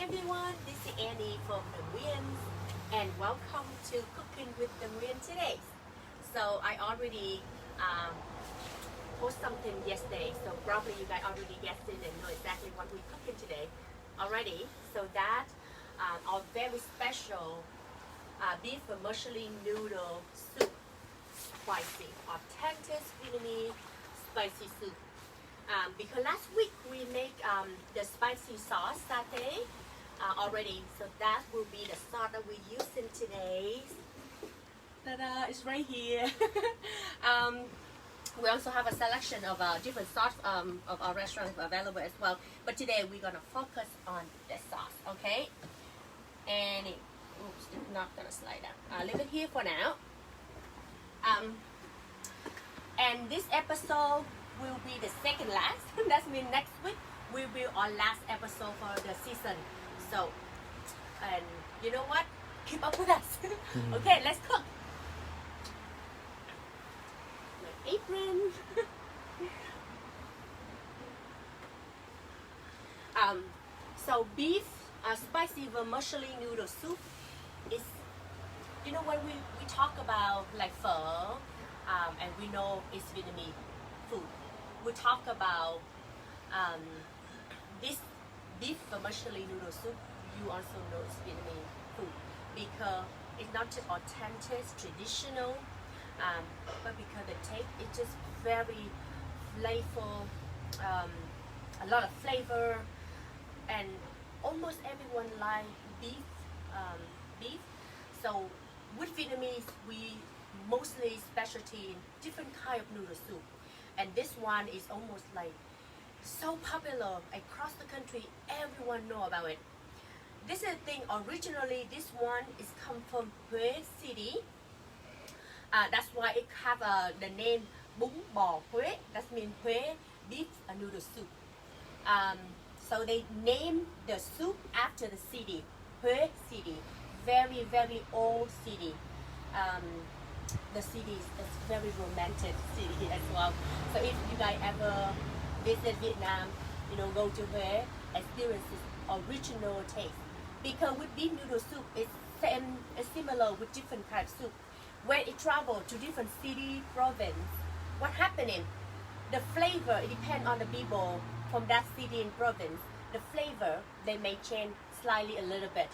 everyone, this is Annie from Thenguyen and welcome to Cooking with Thenguyen today. So I already post something yesterday, so probably you guys already guessed it and know exactly what we're cooking today already. So that our very special beef vermicelli noodle soup, spicy, authentic Vietnamese spicy soup. Because last week we make the spicy sauce satay already, so that will be the sauce that we're using today. Ta-da! It's right here. We also have a selection of different sauce of our restaurant available as well. But today we're gonna focus on the sauce, okay? And oops, it's not gonna slide down. I'll leave it here for now. And this episode will be the second last. That means next week will be our last episode for the season. So, and you know what? Keep up with us. Okay, let's cook. My apron. So beef spicy vermicelli noodle soup is, you know, when we talk about like pho, and we know it's Vietnamese food. We talk about this beef vermicelli noodle soup. You also know it's Vietnamese food because it's not just authentic, traditional, but because the taste is just very flavorful, a lot of flavor, and almost everyone like beef. Beef. So with Vietnamese, we mostly specialty in different kind of noodle soup. And this one is almost like so popular across the country. Everyone know about it. This is the thing. Originally, this one is come from Huế City. That's why it have the name Bún Bò Huế. That means Huế beef noodle soup. So they named the soup after the city, Huế City. Very, very old city. The city is very romantic city as well. So if you guys ever visit Vietnam, you know, go to Huế, experience this original taste. Because with beef noodle soup, it's similar with different types of soup. When it travel to different city, province, what happening? The flavor, it depends on the people from that city and province. The flavor, they may change slightly a little bit.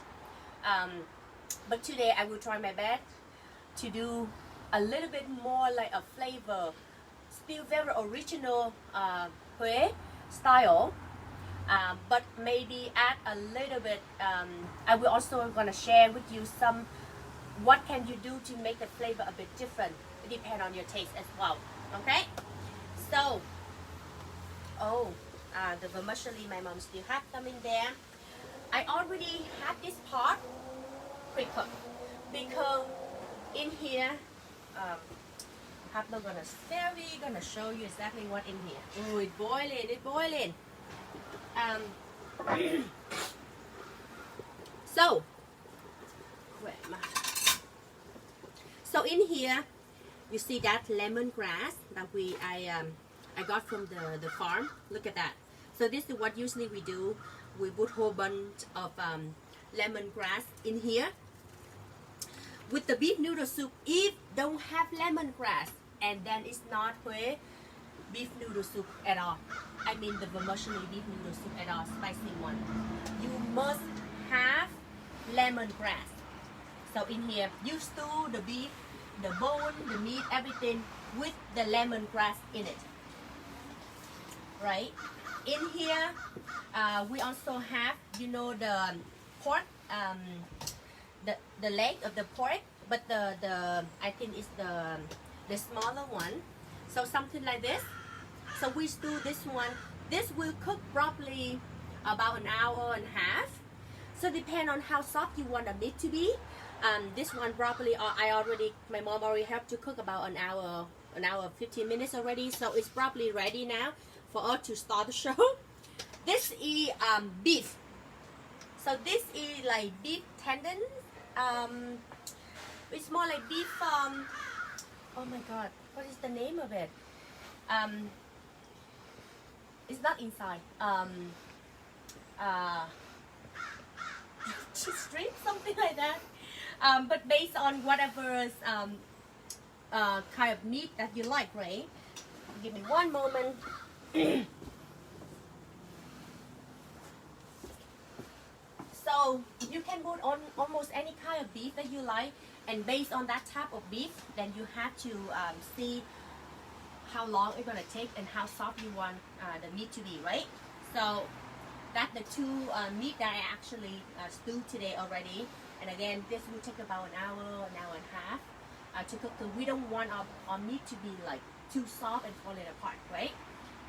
But today I will try my best to do a little bit more like a flavor, still very original Huế style, but maybe add a little bit. I will also gonna share with you some what can you do to make the flavor a bit different. It depends on your taste as well. Okay, so the vermicelli, my mom still have them in there. I already had this part pre-cooked because in here I'm not gonna show you exactly what in here. Oh, it's boiling. So where am I? So in here you see that lemongrass that I got from the farm. Look at that. So this is what usually we do. We put whole bunch of lemongrass in here. With the beef noodle soup, if don't have lemongrass, and then it's not Huế beef noodle soup at all. I mean the vermicelli beef noodle soup at all, spicy one. You must have lemongrass. So in here, you stew the beef, the bone, the meat, everything with the lemongrass in it. Right? In here, we also have, you know, the pork. The leg of the pork, but the I think it's the smaller one. So something like this. So we stew this one. This will cook probably about an hour and a half. So depend on how soft you want the meat to be. This one probably my mom already helped to cook about an hour 15 minutes already. So it's probably ready now for us to start the show. This is beef. So this is like beef tendon. It's more like beef. Oh my god, what is the name of it? It's not inside. shrimp, something like that. But based on whatever kind of meat that you like, right? Give me one moment. So you can put on almost any kind of beef that you like, and based on that type of beef, then you have to see how long it's gonna take and how soft you want the meat to be, right? So that's the two meat that I actually stewed today already. And again, this will take about an hour and a half to cook, because we don't want our meat to be like too soft and falling apart, right?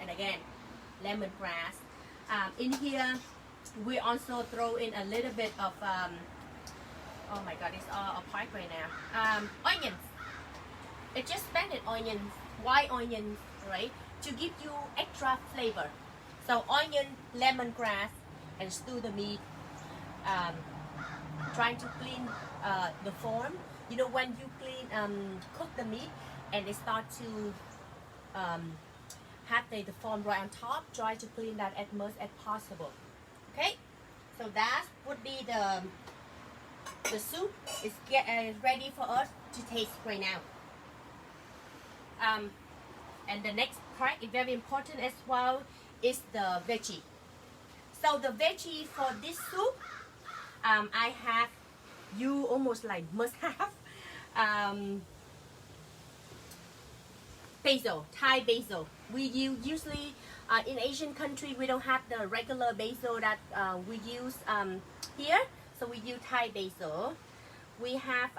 And again, lemongrass. In here, we also throw in a little bit of, oh my god, it's all apart right now. Onions. It's just spanded onions, white onions, right? To give you extra flavor. So onion, lemongrass, and stew the meat. Trying to clean the form. You know, when you clean, cook the meat and they start to have the form right on top, try to clean that as much as possible. Okay, so that would be the soup is ready for us to taste right now. And the next part is very important as well, is the veggie. So the veggie for this soup, I have, you almost like must have basil, Thai basil. We usually in Asian country we don't have the regular basil that we use here, so we use Thai basil. We have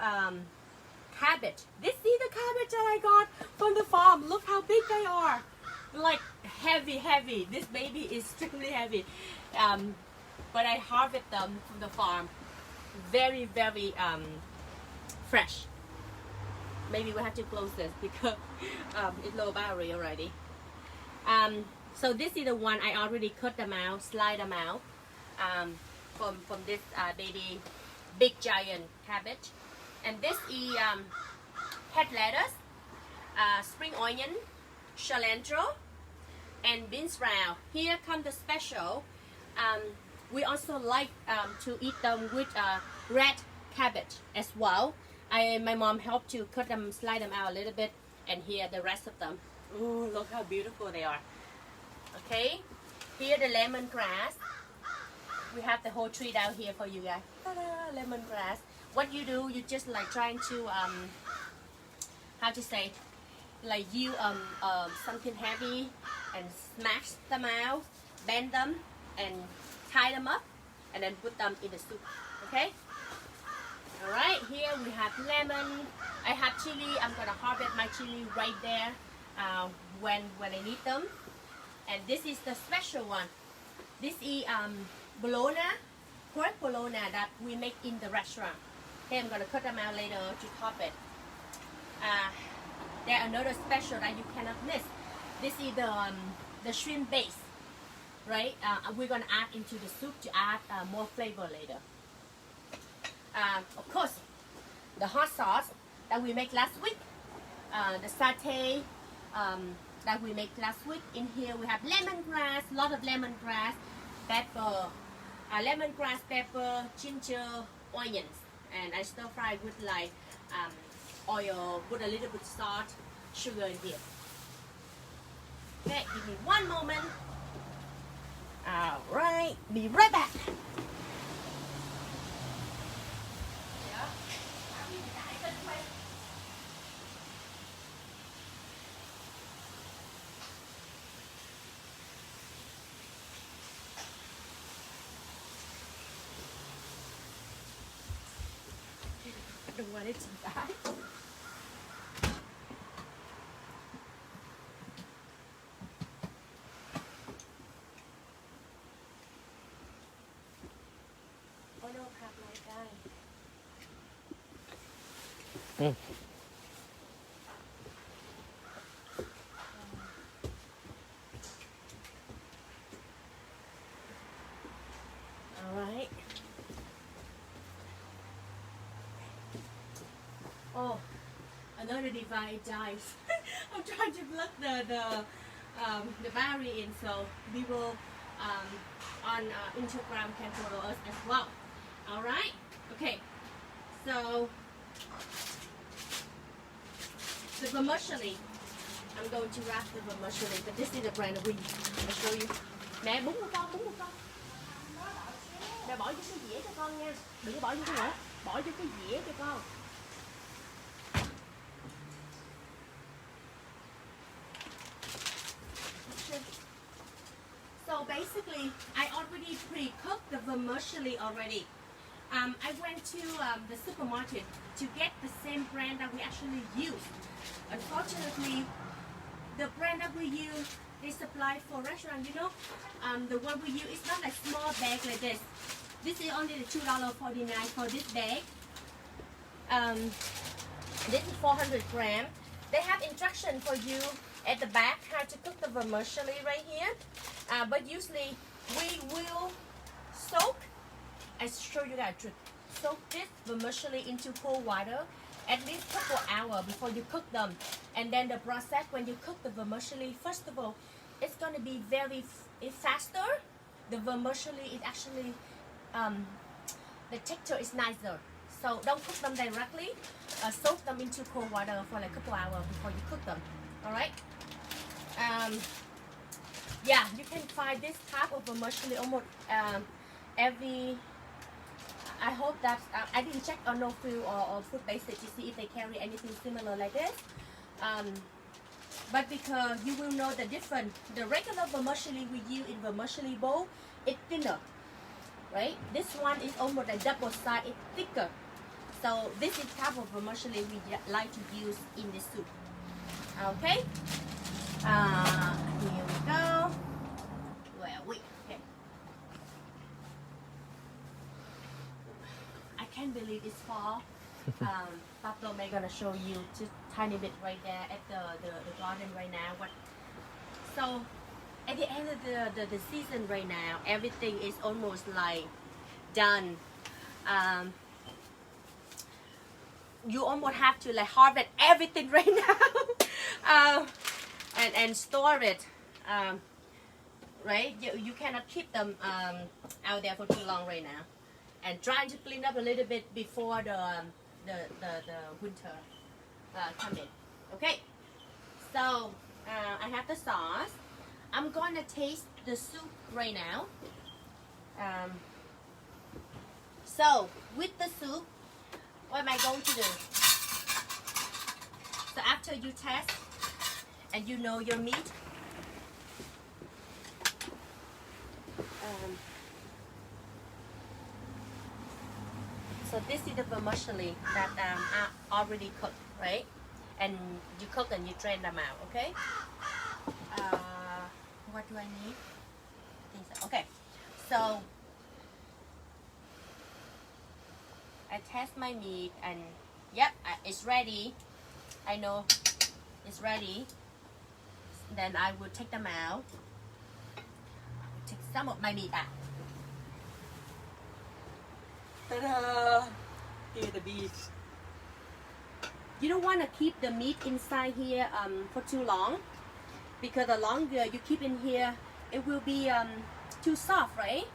cabbage. This is the cabbage that I got from the farm. Look how big they are, like heavy. This baby is extremely heavy, but I harvest them from the farm. Very fresh. Maybe we have to close this because it's low battery already. So this is the one I already cut them out, slide them out from this baby big giant cabbage. And this is head lettuce, spring onion, cilantro, and beans sprout. Here comes the special. We also like to eat them with red cabbage as well. My mom helped to cut them, slide them out a little bit, and here the rest of them. Oh, look how beautiful they are. Okay, here the lemongrass. We have the whole tree down here for you guys. Ta-da, lemongrass. What you do, you just like trying to how to say, like you something heavy and smash them out, bend them and tie them up, and then put them in the soup. Okay. All right. Here we have lemon. I have chili. I'm gonna harvest my chili right there when I need them. And this is the special one. This is bologna, pork bologna that we make in the restaurant. Okay, I'm gonna cut them out later to top it. There another special that you cannot miss. This is the shrimp base, right? We're gonna add into the soup to add more flavor later. Of course, the hot sauce that we make last week, the satay that we make last week. In here we have lemongrass, a lot of lemongrass, pepper, lemongrass, pepper, ginger, onions, and I stir fry with like oil, put a little bit salt, sugar in here. Okay, give me one moment. All right, be right back. I don't want it to die. Oh no, crap might die. Alright. Oh, another device dies. I'm trying to plug the battery in, so we will on Instagram can follow us as well. All right. Okay. So the vermicelli. I'm going to wrap the vermicelli, but this is the brand of wheat. I'll show you. Mẹ bún một con. Mẹ bỏ vô cái dĩa cho con nha. Đừng có bỏ vô cái nữa. Bỏ vô cái dĩa cho con. So basically, I already pre-cooked the vermicelli already. I went to the supermarket to get the same brand that we actually use. Unfortunately, the brand that we use is supplied for restaurant. You know, the one we use is not like small bag like this. This is only the $2.49 for this bag. This is 400 grams. They have instruction for you at the back how to cook the vermicelli right here. But usually we will soak. I show you that trick. Soak this vermicelli into cold water at least a couple hours before you cook them. And then the process when you cook the vermicelli, first of all, it's gonna be very faster. The vermicelli is actually the texture is nicer. So don't cook them directly. Soak them into cold water for like a couple hours before you cook them. All right. Yeah, you can find this type of vermicelli almost every. I hope that I didn't check on No Food or Food Basics to see if they carry anything similar like this. But because you will know the difference. The regular vermicelli we use in vermicelli bowl, it's thinner, right? This one is almost a double size, it's thicker. So this is type of vermicelli we like to use in the soup. Okay. Here we go. Where are we? Okay. I can't believe it's fall. Pablo may gonna show you just tiny bit right there at the garden right now. So at the end of the season right now, everything is almost like done. You almost have to like harvest everything right now. And store it, right? You cannot keep them out there for too long right now. And trying to clean up a little bit before the winter come in. Okay, so I have the sauce. I'm gonna taste the soup right now. So with the soup, what am I going to do? So after you test and you know your meat, so this is the vermicelli that I already cooked, right? And you cook and you drain them out, okay? What do I need? Okay, so I test my meat and yep, it's ready. I know it's ready. Then I will take them out. Take some of my meat out. Ta-da! Here's the beef. You don't want to keep the meat inside here for too long, because the longer you keep in here, it will be too soft, right?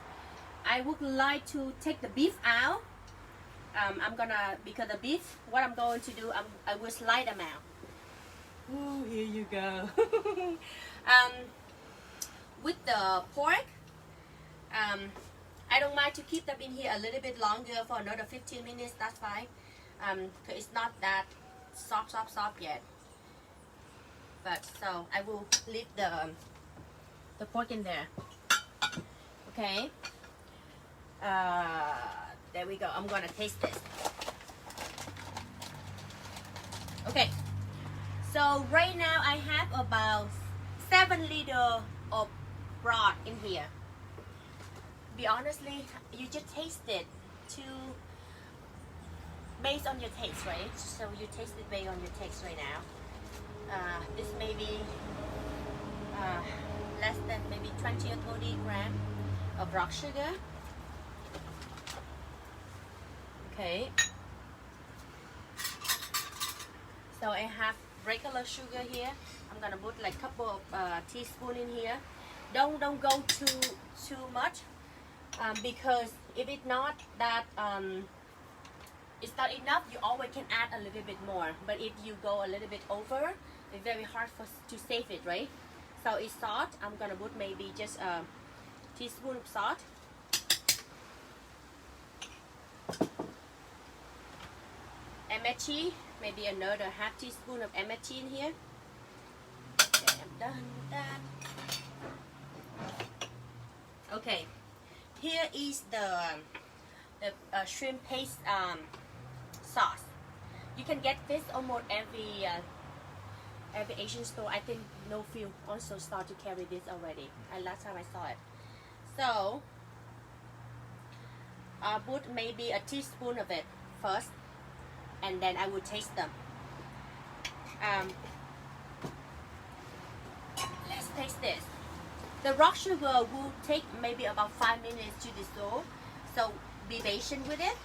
I would like to take the beef out. I'm gonna, because the beef, what I'm going to do, I will slide them out. Ooh, here you go. With the pork, I don't mind to keep them in here a little bit longer for another 15 minutes, that's fine. Cause it's not that soft yet. But so I will leave the pork in there. Okay. There we go. I'm gonna taste this. Okay. So right now I have about 7 liters of broth in here. Be honestly, you just taste it based on your taste, right? So you taste it based on your taste right now. This may be less than maybe 20 or 30 grams of rock sugar. Okay. So I have regular sugar here. I'm gonna put like a couple of teaspoons in here. Don't go too much. because if it's not that it's not enough, you always can add a little bit more. But if you go a little bit over, it's very hard to save it, right? So it's salt. I'm gonna put maybe just a teaspoon of salt. Emici, maybe another half teaspoon of emici in here. Okay, I'm done with that. Okay, here is the shrimp paste sauce. You can get this almost every Asian store. I think No Feel also start to carry this already. Last time I saw it. So I'll put maybe a teaspoon of it first, and then I will taste them. Let's taste this. The rock sugar will take maybe about 5 minutes to dissolve, so be patient with it.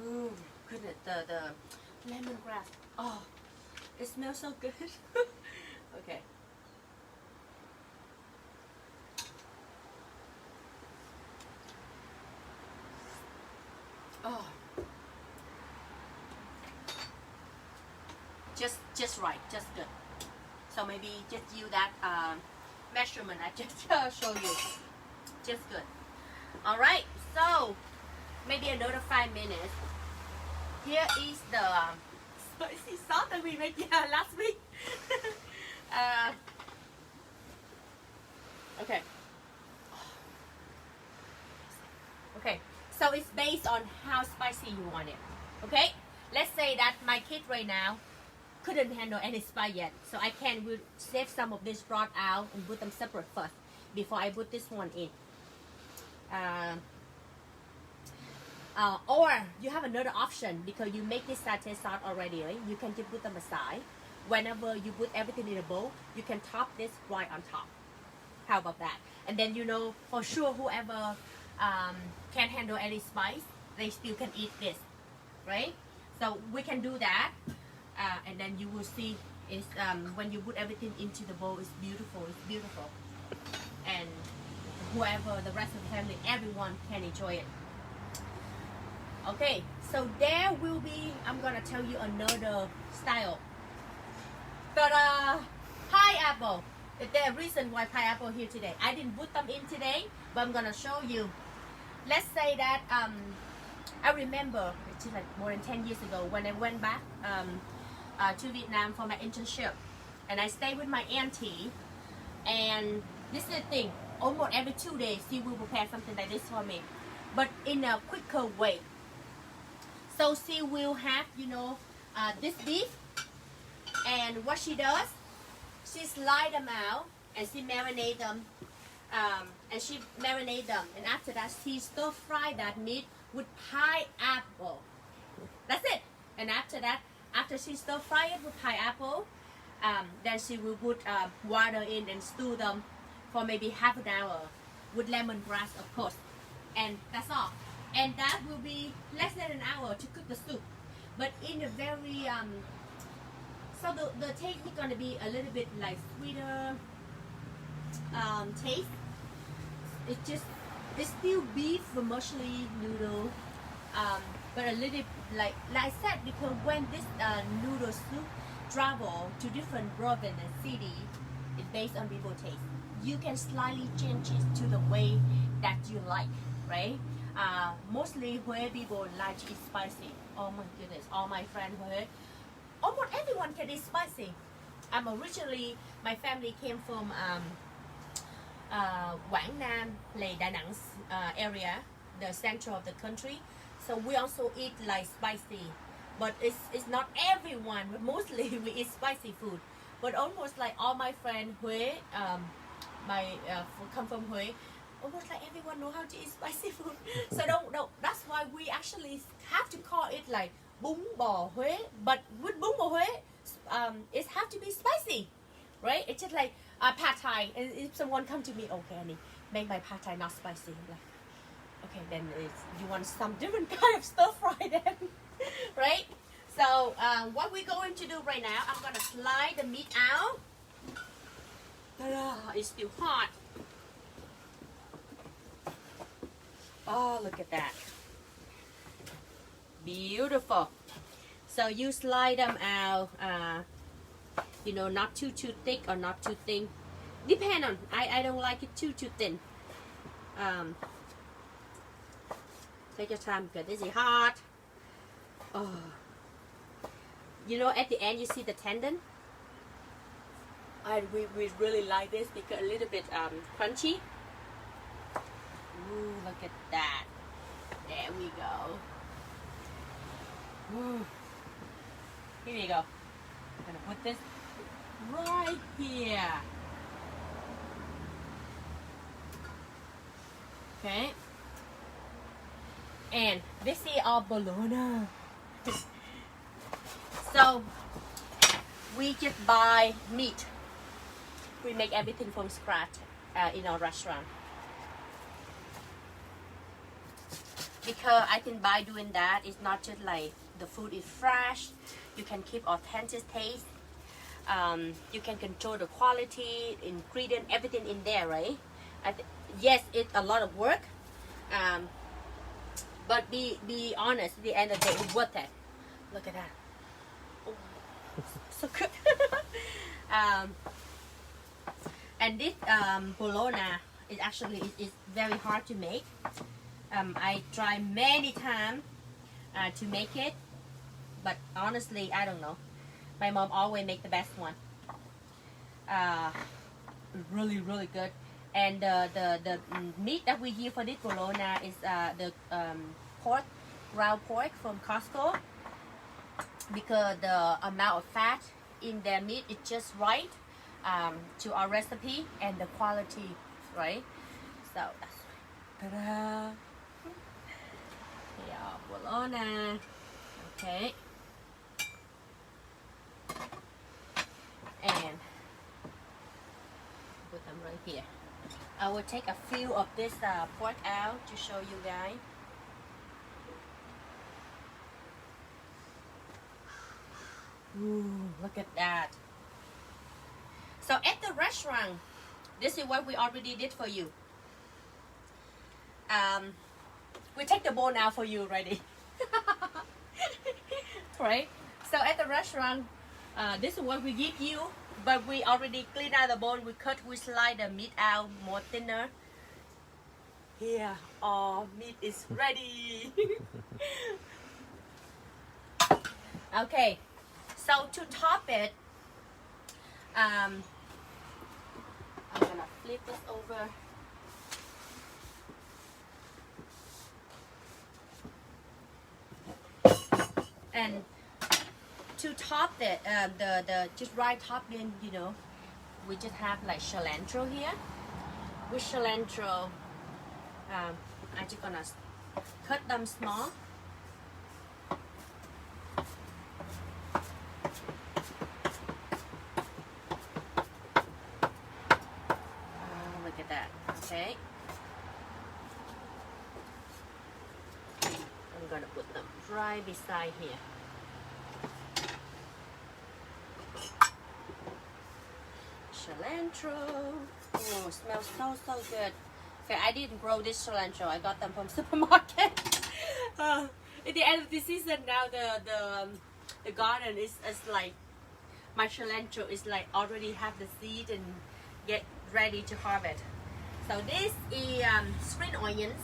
Ooh, goodness, the lemongrass. Oh, it smells so good. Okay. Oh, just right, just good. So maybe just use that measurement I just show you. Just good. All right. So maybe another 5 minutes. Here is the spicy sauce that we made last week. Okay. Okay. So it's based on how spicy you want it. Okay. Let's say that my kid right now couldn't handle any spice yet, so I can save some of this broth out and put them separate first before I put this one in. Or you have another option, because you make this satay sauce already, right? You can just put them aside. Whenever you put everything in a bowl, you can top this right on top. How about that? And then you know for sure whoever can't handle any spice, they still can eat this, right? So we can do that. And then you will see is when you put everything into the bowl, it's beautiful, and whoever, the rest of the family, everyone can enjoy it. Okay, so there will be, I'm gonna tell you another style. But pineapple, the reason why pineapple here today, I didn't put them in today, but I'm gonna show you. Let's say that I remember it's like more than 10 years ago when I went back to Vietnam for my internship, and I stayed with my auntie, and this is the thing, almost every 2 days she will prepare something like this for me, but in a quicker way. So she will have, you know, this beef, and what she does, she slide them out and she marinate them, and after that she stir fry that meat with pineapple. That's it. And after that, after she stir fry it with pineapple, then she will put water in and stew them for maybe half an hour with lemongrass, of course, and that's all. And that will be less than an hour to cook the soup, but in a very so the taste is gonna be a little bit like sweeter taste. It's still beef vermicelli noodle, but a little like I said, because when this noodle soup travel to different province and city, it's based on people's taste. You can slightly change it to the way that you like, right? Mostly Hue people like to eat spicy. Oh my goodness, all my friends Hue, almost everyone can eat spicy. Originally, my family came from Quảng Nam, Lê Đà Nẵng area, the central of the country. So we also eat like spicy, but it's not everyone. But mostly we eat spicy food. But almost like all my friends Hue, come from Hue, almost like everyone know how to eat spicy food. So don't. That's why we actually have to call it like bún bò Huế. But with bún bò Huế, it have to be spicy, right? It's just like pad thai. And if someone come to me, okay, Annie, make my pad thai not spicy. I'm like, okay, then you want some different kind of stir fry then, right? So what we're going to do right now, I'm gonna slide the meat out. it's still hot. Oh, look at that. Beautiful. So you slide them out, you know, not too thick or not too thin. Depend on, I don't like it too thin. Take your time because this is hot. Oh. You know, at the end you see the tendon. We really like this because a little bit crunchy. Ooh, look at that. There we go. Ooh. Here we go. I'm gonna put this right here. Okay. And this is our bologna. So we just buy meat. We make everything from scratch in our restaurant. Because I think by doing that, it's not just like the food is fresh. You can keep authentic taste. You can control the quality, ingredient, everything in there, right? Yes, it's a lot of work. But be honest, at the end of the day, it's worth it. Look at that. Oh, so good. And this bologna is actually is very hard to make. I tried many times to make it, but honestly, I don't know. My mom always make the best one. Really, really good. And the meat that we use for this bologna is the pork, ground pork from Costco, because the amount of fat in their meat is just right to our recipe and the quality, right? So that's ta-da! Yeah, bologna. Okay. And put them right here. I will take a few of this pork out to show you guys. Ooh, look at that. So at the restaurant, this is what we already did for you. We take the bowl now for you already. Right? So at the restaurant, this is what we give you, but we already clean out the bone. We slide the meat out more thinner. Here, our meat is ready. Okay, so to top it, I'm gonna flip this over. And to top it, the just right topping, you know, we just have like cilantro here. With cilantro, I'm just gonna cut them small. Look at that. Okay. I'm gonna put them right beside here. Cilantro. Oh, smells so good. Okay, I didn't grow this cilantro. I got them from supermarket. At the end of the season now, the garden is like, my cilantro is like already have the seed and get ready to harvest. So this is spring onions.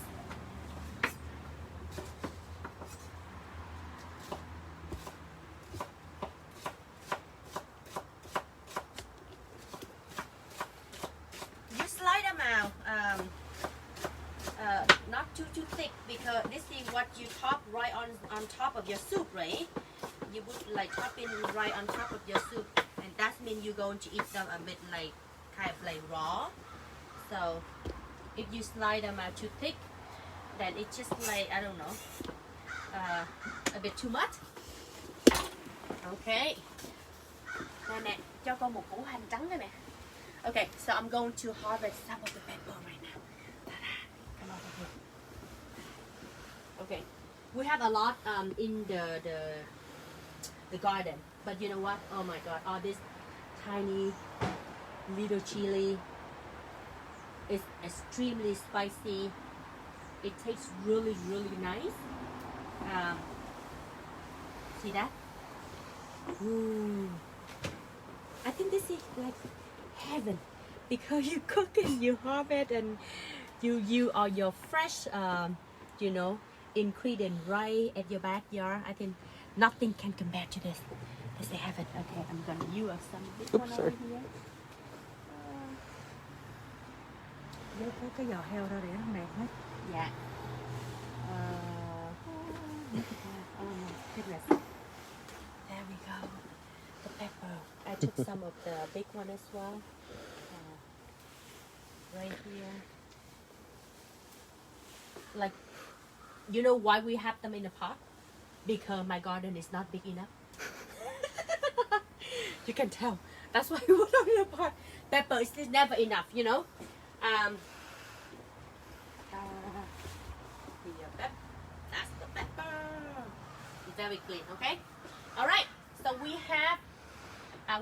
Not too thick, because this is what you top right on top of your soup, right? You put like topping right on top of your soup, and that means you're going to eat them a bit like kind of like raw. So if you slide them out too thick, then it's just like, I don't know, a bit too much. Okay. Nè, cho con một củ hành trắng đây nè. Okay, so I'm going to harvest some of the pepper right now. Come on, okay. We have a lot in the garden, but you know what? Oh my God! All this tiny little chili, It's extremely spicy. It tastes really, really nice. See that? Ooh. I think this is like heaven because you cook and you harvest and you are your fresh you know, ingredient right at your backyard. I think nothing can compare to this. This is heaven. Okay, I'm gonna use some of this one over here. Cái giò heo ra để nó mềm hết. Dạ. Oh my goodness. There we go. The pepper. I took some of the big one as well. Right here. Like, you know why we have them in a pot? Because my garden is not big enough. You can tell. That's why we put them in a pot. Pepper is never enough, you know. That's the pepper. Very clean, okay? All right. So we have.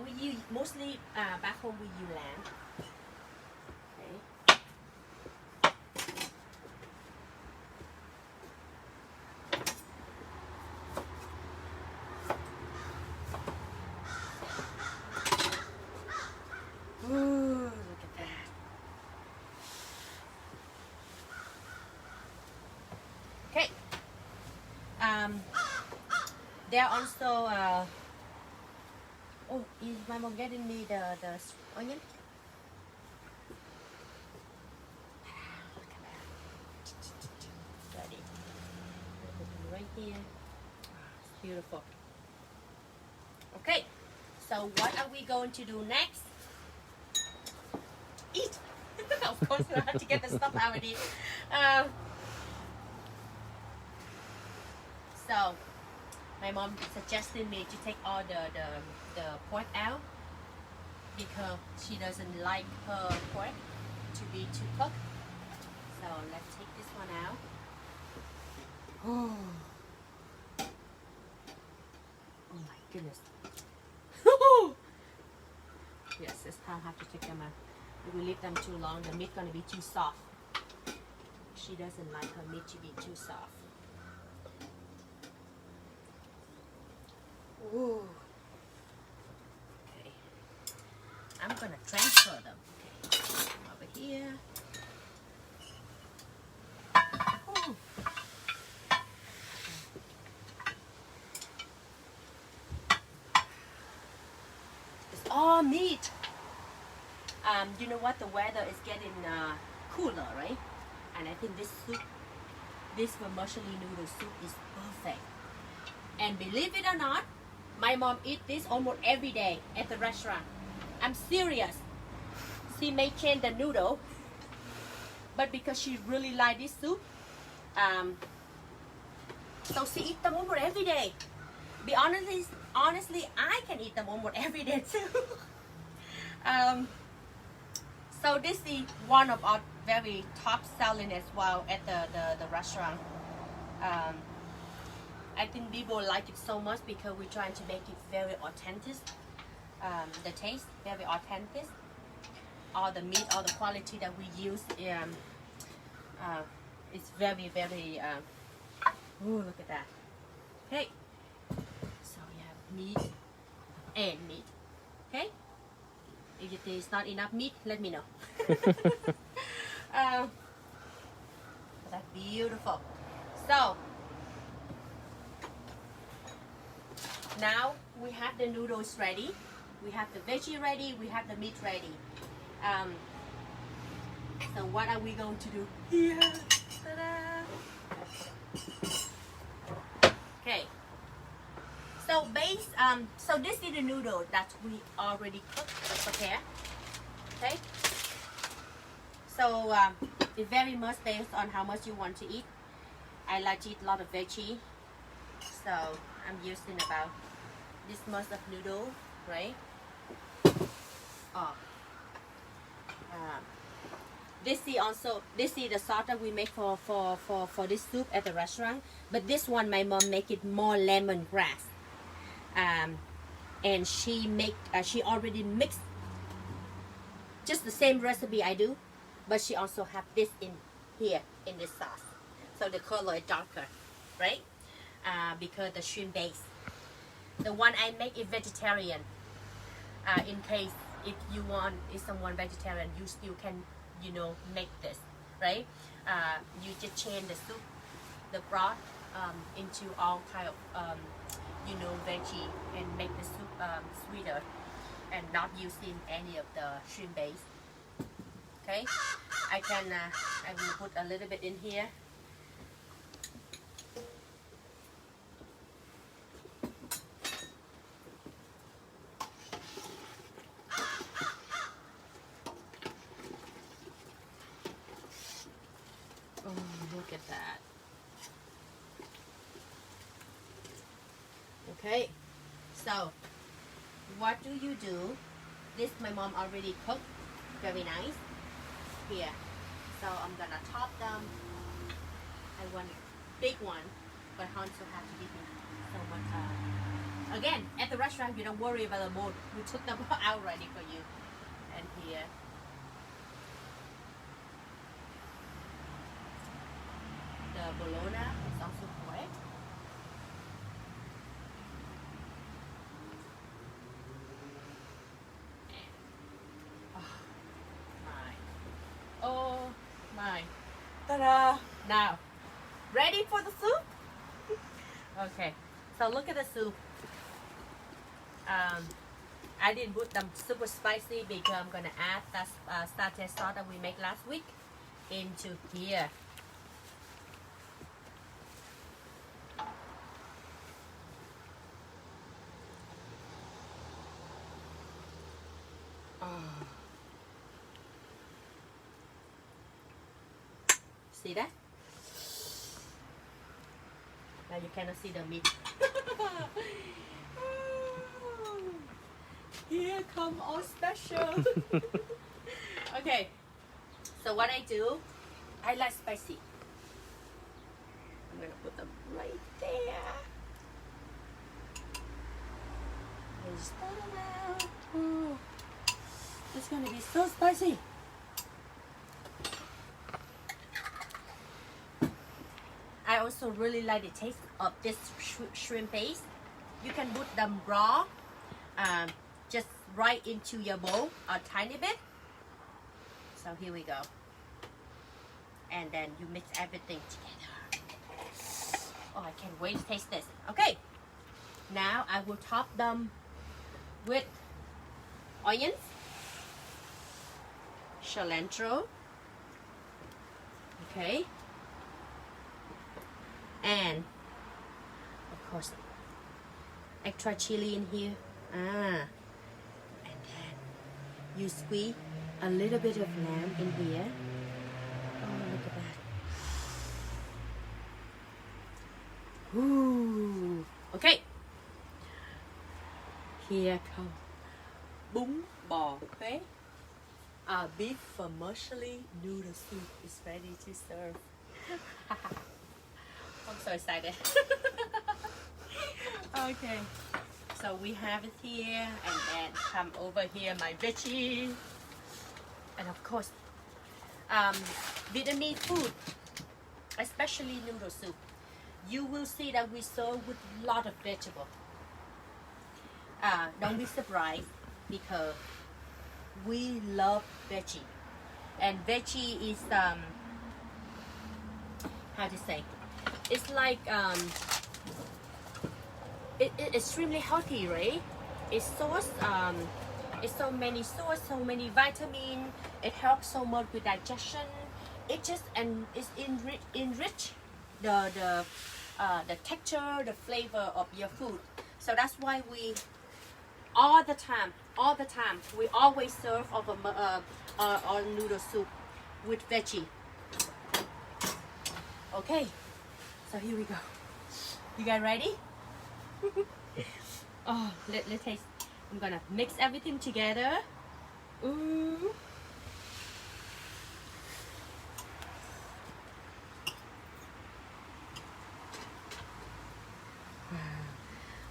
We use mostly back home we use lamb. There also oh, is my mom getting me the onion? Look at that. Ready. Right here. It's beautiful. Okay, so what are we going to do next? Eat. Of course, we have to get the stuff out of it. So my mom suggested me to take all the pork out because she doesn't like her pork to be too cooked. So let's take this one out. Oh, oh my goodness. Yes, this time I have to take them out. If we leave them too long, the meat gonna be too soft. She doesn't like her meat to be too soft. Ooh. Okay. I'm gonna transfer them. Okay. Over here. Ooh. It's all meat. You know what? The weather is getting cooler, right? And I think this soup, this vermicelli noodle soup is perfect. And believe it or not, my mom eats this almost every day at the restaurant. I'm serious. She may change the noodle, but because she really likes this soup, so she eats them almost every day. Be honestly, I can eat them almost every day too. So this is one of our very top selling as well at the restaurant. I think people like it so much because we're trying to make it very authentic. The taste, very authentic. All the meat, all the quality that we use, it's very, very, ooh, look at that. Okay, so you have meat and meat, okay? If it is not enough meat, let me know. That's beautiful. So, now we have the noodles ready, we have the veggie ready, we have the meat ready. So what are we going to do here? Ta-da! Okay. So so this is the noodle that we already cooked, prepared. Okay. So it very much based on how much you want to eat. I like to eat a lot of veggie, so I'm using about this much of noodle, right? Oh. This is the sauce that we make for this soup at the restaurant. But this one, my mom make it more lemongrass. And she already mixed just the same recipe I do, but she also have this in here in this sauce, so the color is darker, right? Because the shrimp base. The one I make is vegetarian. In case if you want, if someone vegetarian, you still can, you know, make this, right? You just change the soup, the broth, into all kind of, you know, veggie, and make the soup sweeter, and not using any of the shrimp base. Okay, I will put a little bit in here. Oh, look at that. Okay, so what do you do? This my mom already cooked, very nice. Here, so I'm gonna top them. I want a big one, but also have to give me so much. Again, at the restaurant, you don't worry about the mold. We took them out ready for you. And here, the bologna is also correct. Oh my. Ta-da! Now, ready for the soup? Okay, so look at the soup. I didn't put them super spicy because I'm gonna add that satay sauce that we made last week into here. See that? Now you cannot see the meat. Here come all special. Okay, so what I do, I like spicy. I'm gonna put them right there. And spread them out. Oh, it's gonna be so spicy. I also really like the taste of this shrimp base. You can put them raw, just right into your bowl a tiny bit. So here we go. And then you mix everything together. Oh, I can't wait to taste this. Okay, now I will top them with onions, cilantro, okay, and of course extra chili in here. And then you squeeze a little bit of lamb in here. Oh, look at that. Ooh. Okay, here comes bún bò Huế. Beef vermicelli noodle soup is ready to serve. I'm so excited. Okay, so we have it here, and then come over here my veggie, and of course Vietnamese food, especially noodle soup. You will see that we serve with a lot of vegetable. Don't be surprised because we love veggie, and veggie is how to say, it's like it's extremely healthy, right? It's source, it's so many source, so many vitamin. It helps so much with digestion. It just, and it's enrich the texture, the flavor of your food. So that's why we all the time we always serve our noodle soup with veggie. Okay, so here we go. You guys ready? Oh, let's taste. I'm gonna mix everything together. Ooh.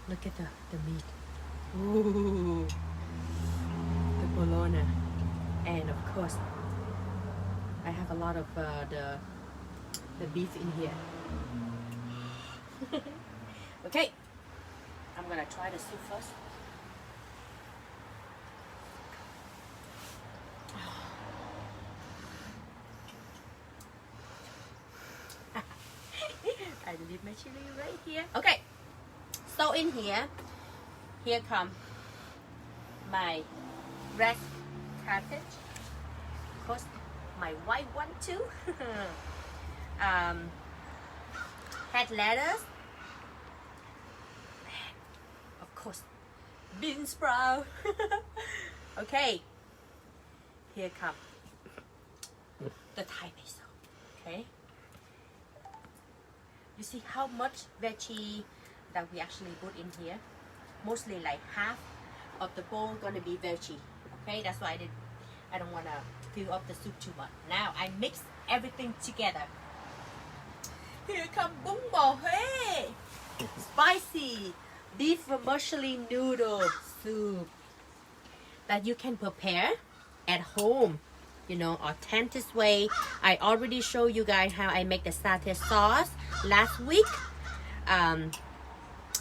Look at the meat. Ooh. The bologna. And of course, I have a lot of the beef in here. Okay, I'm gonna try the soup first. I leave my chili right here. Okay, so in here come my red cabbage, of course my white one too. Head lettuce, and of course bean sprout. Okay, here come the Thai basil. Okay, you see how much veggie that we actually put in here? Mostly like half of the bowl gonna be veggie. Okay, that's why I don't wanna fill up the soup too much. Now I mix everything together. Here come bún bò Huế, spicy beef vermicelli noodle soup that you can prepare at home, you know, authentic way. I already showed you guys how I make the satay sauce last week.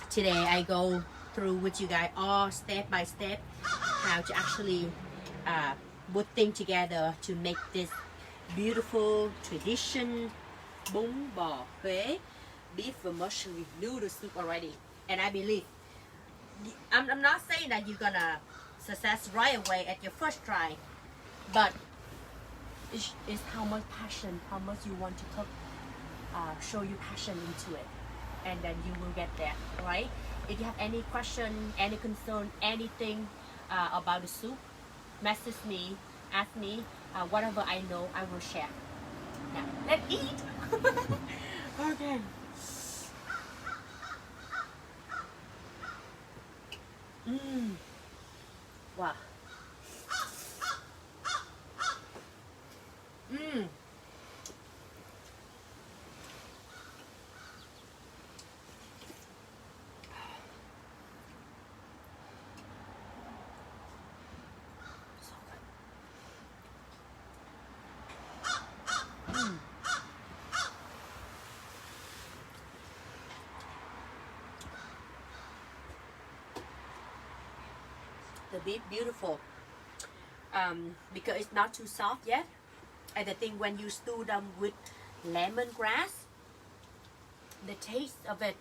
Today I go through with you guys all step by step how to actually put things together to make this beautiful tradition bún bò Huế beef vermicelli noodle soup already. And I believe I'm not saying that you're gonna success right away at your first try, but it's how much passion, how much you want to cook, show your passion into it, and then you will get there, right? If you have any question, any concern, anything about the soup, message me, ask me, whatever I know, I will share. Now, let's eat. Okay. Wow. The beef beautiful, because it's not too soft yet. And the thing when you stew them with lemongrass, the taste of it,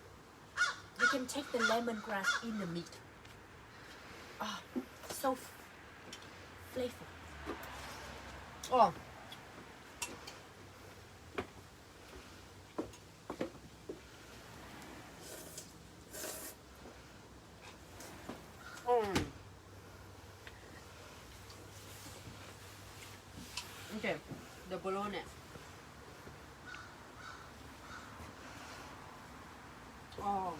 you can take the lemongrass in the meat. Oh, so flavorful. Oh. Okay, the bologna. Oh,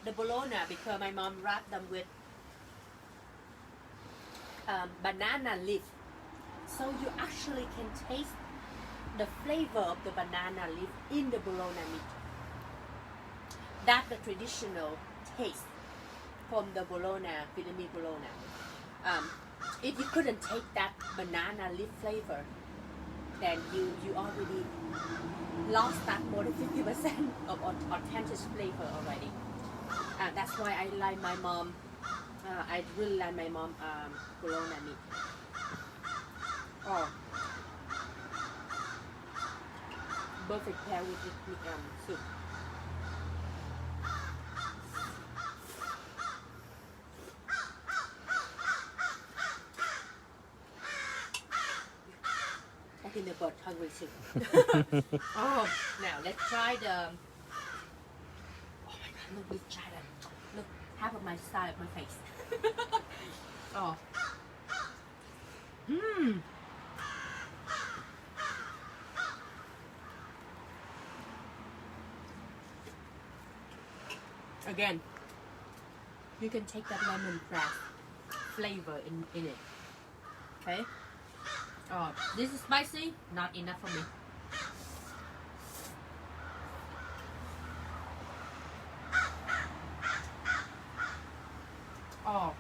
the bologna, because my mom wrapped them with banana leaf, so you actually can taste the flavor of the banana leaf in the bologna meat. That's the traditional taste from the bologna, Vietnamese bologna. If you couldn't take that banana leaf flavor, then you already lost that more than 50% of authentic flavor already. That's why I like my mom. I really like my mom bologna meat. Oh, perfect pair with this soup. I think the bird hungry too. Oh, now let's try the. Oh my God! Look, we've tried it. Look, half of my side of my face. Oh. Again, you can take that lemongrass flavor in it. Okay. Oh, this is spicy. Not enough for me. Oh.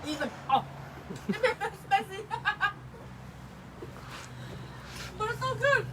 Even